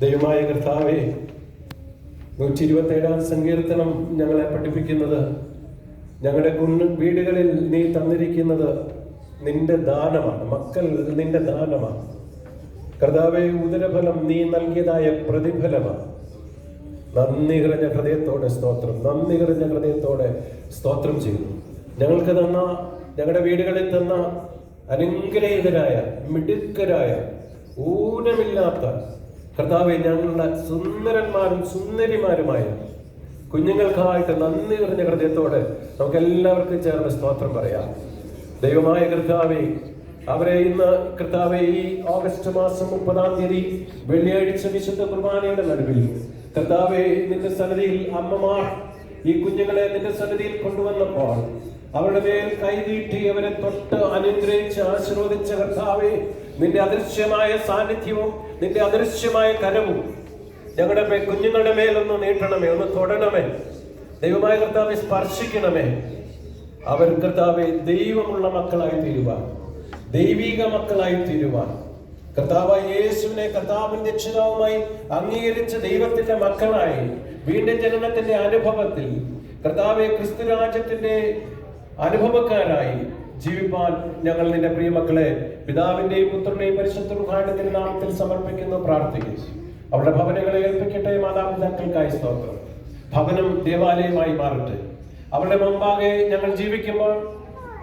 ദൈവമായ കർത്താവേ, 127 സങ്കീർത്തനം ഞങ്ങളെ പഠിപ്പിക്കുന്നത്, ഞങ്ങളുടെ വീടുകളിൽ നീ തന്നിരിക്കുന്നത് നിന്റെ ദാനമാണ്. മക്കൾ നിന്റെ ദാനമാണ് കർത്താവേ. ഉദരഫലം നീ നൽകിയതായ പ്രതിഫലമാണ്. നന്ദി നിറഞ്ഞ ഹൃദയത്തോടെ സ്തോത്രം, നന്ദി നിറഞ്ഞ ഹൃദയത്തോടെ സ്തോത്രം ചെയ്യുന്നു. ഞങ്ങൾക്ക് തന്ന, ഞങ്ങളുടെ വീടുകളിൽ തന്ന അനുഗ്രഹീതരായ, മിടുക്കരായ, ഊനമില്ലാത്ത കർത്താവെ, ഞങ്ങളുടെ സുന്ദരന്മാരും സുന്ദരിമാരുമായ കുഞ്ഞുങ്ങൾക്കായിട്ട് നന്ദി നിറഞ്ഞ ഹൃദയത്തോടെ നമുക്ക് എല്ലാവർക്കും ചേർന്ന് സ്തോത്രം പറയാം. ദൈവമായ കർത്താവെ, അവരെ ഇന്ന് കർത്താവെ ഈ ഓഗസ്റ്റ് മാസം 30-ാം തീയതി വെള്ളിയാഴ്ച വിശുദ്ധ കുർബാനയുടെ നടുവിൽ കർത്താവെ, നിന്റെ സന്നിധിയിൽ അമ്മമാർ ഈ കുഞ്ഞുങ്ങളെ നിന്റെ സന്നിധിയിൽ കൊണ്ടുവന്നപ്പോൾ അവരുടെ മേൽ കൈനീട്ടി അവരെ തൊട്ട് അനുഗ്രഹിച്ച് ആശീർവദിച്ച കർത്താവെ, നിന്റെ അദൃശ്യമായ സാന്നിധ്യവും നിന്റെ അദൃശ്യമായ കരവും ഞങ്ങളുടെ കുഞ്ഞുങ്ങളുടെ മേലൊന്ന് നീട്ടണമേ, ഒന്ന് തൊടണമേ. ദൈവമായ കർത്താവെ, സ്പർശിക്കണമേ. അവർ കർത്താവെ ദൈവമുള്ള മക്കളായി തീരുവാൻ, ദൈവിക മക്കളായി തീരുവാൻ, കർത്താവായ യേശുവിനെ കർത്താവിന്റെ രക്ഷിതാവുമായി അംഗീകരിച്ച ദൈവത്തിന്റെ മക്കളായി വീണ്ടും ജനനത്തിന്റെ അനുഭവത്തിൽ കർത്താവെ ക്രിസ്തുരാജ്യത്തിന്റെ അനുഭവക്കാരായി ജീവിപ്പാൻ ഞങ്ങൾ നിന്റെ പ്രിയമക്കളെ പിതാവിന്റെയും പുത്രന്റെയും പരിശുദ്ധ റൂഹായുടെ നാമത്തിൽ സമർപ്പിക്കുന്നു, പ്രാർത്ഥിക്കുന്നു. അവരുടെ ഭവനങ്ങളെ ഏൽപ്പിക്കട്ടെ. മാതാപിതാക്കൾക്കായി സ്തോത്രം. ഭവനം ദേവാലയമായി മാറട്ടെ. അവരുടെ മുമ്പാകെ ഞങ്ങൾ ജീവിക്കുമ്പോൾ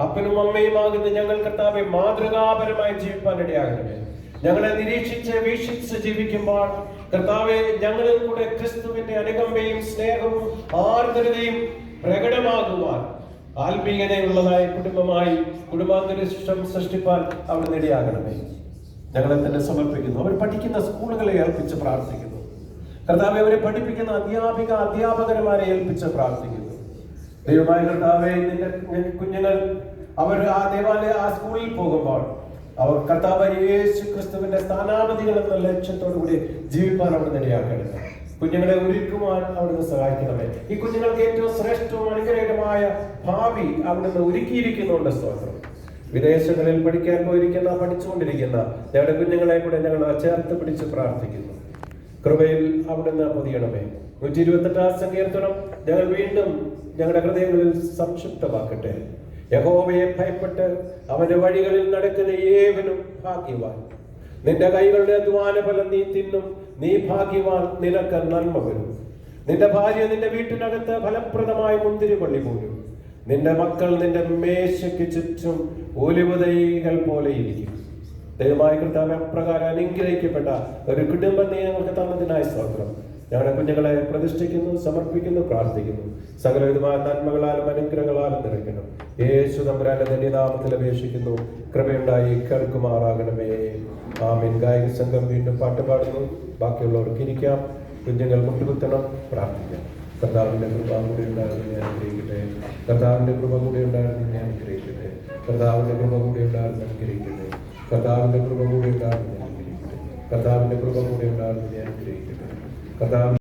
അപ്പനും അമ്മയുമാകുന്ന ഞങ്ങൾ കർത്താവെ മാതൃകാപരമായി ജീവിപ്പാൻ ഇടയാകണമേ. ഞങ്ങളെ നിരീക്ഷിച്ച് വീക്ഷിച്ച് ജീവിക്കുമ്പോൾ കർത്താവെ, ഞങ്ങളിൽ കൂടെ ക്രിസ്തുവിന്റെ അനുകമ്പയും സ്നേഹവും ആർദ്രതയും പ്രകടമാകുവാൻ ആത്മീയതയുള്ളതായ കുടുംബമായി കുടുംബാന്തരീക്ഷം സൃഷ്ടിപ്പാൻ അവിടെ ഇടയാകണമേ. ഞങ്ങളെ തന്നെ സമർപ്പിക്കുന്നു. അവർ പഠിക്കുന്ന സ്കൂളുകളെ ഏൽപ്പിച്ച് പ്രാർത്ഥിക്കുന്നു. കർത്താവെ, അവരെ പഠിപ്പിക്കുന്ന അധ്യാപകന്മാരെ ഏൽപ്പിച്ച് പ്രാർത്ഥിക്കുന്നു. ദൈവമായ കർത്താവെ, നിന്റെ കുഞ്ഞുങ്ങൾ അവർ ആ സ്കൂളിൽ പോകുമ്പോൾ അവർ കർത്താവായ യേശു ക്രിസ്തുവിന്റെ സ്ഥാനാപതികൾ എന്ന ലക്ഷ്യത്തോടു കൂടി ജീവിപ്പാൻ അവിടെ ഇടയാക്കണമേ. കുഞ്ഞുങ്ങളെ ഒരുക്കുവാൻ അവിടുന്ന് സഹായിക്കണമേ. ഈ കുഞ്ഞുങ്ങൾക്ക് ഏറ്റവും ശ്രേഷ്ഠവും അനുഗ്രഹീതമായ ഭാവി അവിടുന്ന് ഒരുക്കിയിരിക്കുന്നുണ്ട്. സ്തോത്രം. വിദേശങ്ങളിൽ പഠിക്കാൻ പോയിരിക്കുന്ന, പഠിച്ചുകൊണ്ടിരിക്കുന്ന ഞങ്ങളുടെ കുഞ്ഞുങ്ങളെ കൂടെ ഞങ്ങൾ ചേർത്ത് പിടിച്ച് പ്രാർത്ഥിക്കുന്നു. കൃപയിൽ അവിടുന്ന് പൊതിയണമേ. 128-ാം സങ്കീർത്തനം ഞങ്ങൾ വീണ്ടും ഞങ്ങളുടെ ഹൃദയങ്ങളിൽ സംക്ഷിപ്തമാക്കട്ടെ. യഹോവയെ ഭയപ്പെട്ട് അവന്റെ വഴികളിൽ നടക്കുന്ന ഏവനും ഭാഗ്യവാൻ. നിന്റെ കൈകളുടെ അധ്വാന ഫലം നീ തിന്നും, നീ ഭാഗ്യവാൻ, നിനക്ക് നന്മ വരും. നിന്റെ ഭാര്യ നിന്റെ വീട്ടിനകത്ത് ഫലപ്രദമായ മുന്തിരിവള്ളി പോലും. നിന്റെ മക്കൾ നിന്റെ മേശയ്ക്ക് ചുറ്റും ഒലിവുതൈകൾ പോലെ ഇരിക്കും. ദൈവമായ കർത്താവേ, അപ്രകാരം അനുഗ്രഹിക്കപ്പെട്ട ഒരു കുടുംബം നീ ഞങ്ങൾക്ക് തന്നതിനായി സ്തോത്രം. ഞങ്ങളുടെ കുഞ്ഞുങ്ങളെ പ്രതിഷ്ഠിക്കുന്നു, സമർപ്പിക്കുന്നു, പ്രാർത്ഥിക്കുന്നു. സകലവിധമായ നന്മകളാലും അനുഗ്രഹങ്ങളാലും നിറയ്ക്കണം. യേശു തമ്പുരാന്റെ ധന്യനാമത്തിൽ അപേക്ഷിക്കുന്നു. കൃപയുണ്ടായി കേൾക്കുമാറാകണമേ. ആമീൻ. ഗായക സംഘം വീണ്ടും പാട്ട് പാടുന്നു. ബാക്കിയുള്ളവർക്ക് ഇരിക്കാം. കുഞ്ഞുങ്ങൾ മുട്ടുകുത്തണം, പ്രാർത്ഥിക്കാം. കർത്താവിന്റെ കൃപ കൂടെ ഉണ്ടായിരുന്നു ഞാൻ അനുഗ്രഹിക്കട്ടെ. കർത്താവിന്റെ കൃപ കൂടെ ഉണ്ടായിരുന്നു ഞാൻ അനുഗ്രഹിക്കട്ടെ. കർത്താവിന്റെ കൃപ കൂടെ ഉണ്ടായിരുന്നു അനുഗ്രഹിക്കട്ടെ. കർത്താവിന്റെ കൃപ കൂടെ ഉണ്ടായിരുന്നു ഞാൻ അനുഗ്രഹിക്കട്ടെ. കർത്താവിന്റെ കൃപ കൂടെ ഉണ്ടായിരുന്നു ഞാൻ അനുഗ്രഹിക്കട്ടെ. കർത്താവ്